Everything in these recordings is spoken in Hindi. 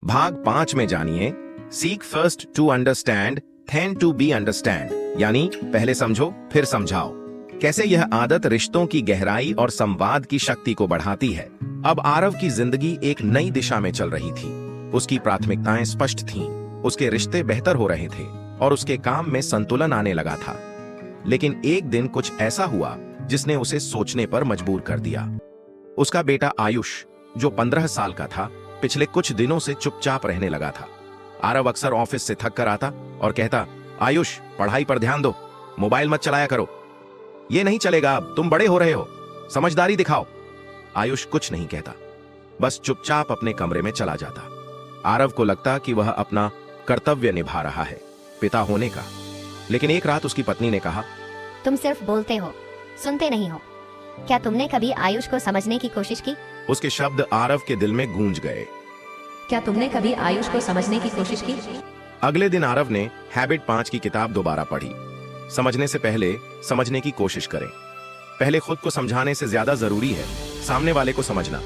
भाग 5 में जानिए seek first to understand then to be understand, यानी पहले समझो फिर समझाओ। कैसे यह आदत रिश्तों की गहराई और संवाद की शक्ति को बढ़ाती है। अब आरव की जिंदगी एक नई दिशा में चल रही थी। उसकी प्राथमिकताएं स्पष्ट थीं, उसके रिश्ते बेहतर हो रहे थे और उसके काम में संतुलन आने लगा था। लेकिन एक दिन कुछ ऐसा हुआ जिसने उसे सोचने पर मजबूर कर दिया। उसका बेटा आयुष, जो 15 साल का था, पिछले कुछ दिनों से चुपचाप रहने लगा था। आरव अक्सर ऑफिस से थक कर आता और कहता, आयुष पढ़ाई पर ध्यान दो, मोबाइल मत चलाया करो। ये नहीं चलेगा, अब तुम बड़े हो रहे हो, समझदारी दिखाओ। आयुष कुछ नहीं कहता, बस चुपचाप अपने कमरे में चला जाता। आरव को लगता कि वह अपना कर्तव्य निभा रहा है, पिता होने का। लेकिन एक रात उसकी पत्नी ने कहा, तुम सिर्फ बोलते हो, सुनते नहीं हो। क्या तुमने कभी आयुष को समझने की कोशिश की? उसके शब्द आरव के दिल में गूंज गए। क्या तुमने कभी आयुष को समझने की कोशिश की? अगले दिन आरव ने हैबिट 5 की किताब दोबारा पढ़ी। समझने से पहले समझने की कोशिश करें। पहले खुद को समझाने से ज्यादा जरूरी है सामने वाले को समझना।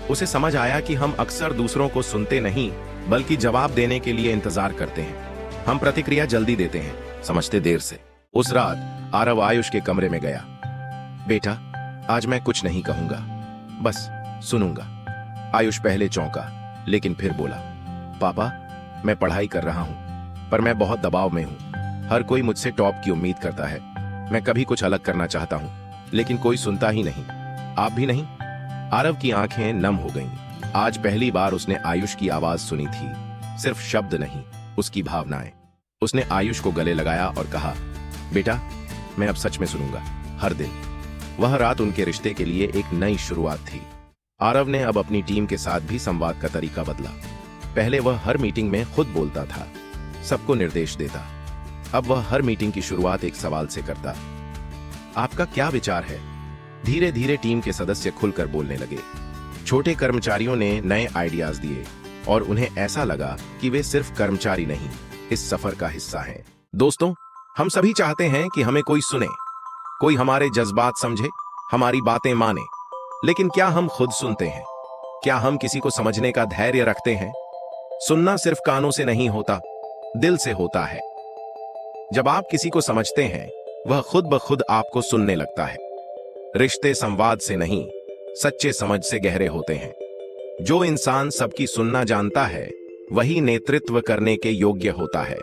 उसे समझ आया कि हम अक्सर दूसरों को सुनते नहीं बल्कि जवाब देने के लिए इंतजार करते हैं। हम प्रतिक्रिया जल्दी देते हैं, समझते देर से। उस रात आरव आयुष के कमरे में गया। बेटा, आज मैं कुछ नहीं कहूंगा, बस सुनूंगा। आयुष पहले चौंका, लेकिन फिर बोला, पापा मैं पढ़ाई कर रहा हूं, पर मैं बहुत दबाव में हूं। हर कोई मुझसे टॉप की उम्मीद करता है। मैं कभी कुछ अलग करना चाहता हूं, लेकिन कोई सुनता ही नहीं, आप भी नहीं। आरव की आंखें नम हो गईं। आज पहली बार उसने आयुष की आवाज सुनी थी, सिर्फ शब्द नहीं, उसकी भावनाएं। उसने आयुष को गले लगाया और कहा, बेटा मैं अब सच में सुनूंगा, हर दिन। वह रात उनके रिश्ते के लिए एक नई शुरुआत थी। आरव ने अब अपनी टीम के साथ भी संवाद का तरीका बदला। पहले वह हर मीटिंग में खुद बोलता था, सबको निर्देश देता। अब वह हर मीटिंग की शुरुआत एक सवाल से करता, आपका क्या विचार है? धीरे धीरे टीम के सदस्य खुलकर बोलने लगे। छोटे कर्मचारियों ने नए आइडियाज दिए और उन्हें ऐसा लगा कि वे सिर्फ कर्मचारी नहीं, इस सफर का हिस्सा हैं। दोस्तों, हम सभी चाहते हैं कि हमें कोई सुने, कोई हमारे जज्बात समझे, हमारी बातें माने। लेकिन क्या हम खुद सुनते हैं? क्या हम किसी को समझने का धैर्य रखते हैं? सुनना सिर्फ कानों से नहीं होता, दिल से होता है। जब आप किसी को समझते हैं, वह खुद ब खुद आपको सुनने लगता है। रिश्ते संवाद से नहीं, सच्चे समझ से गहरे होते हैं। जो इंसान सबकी सुनना जानता है, वही नेतृत्व करने के योग्य होता है।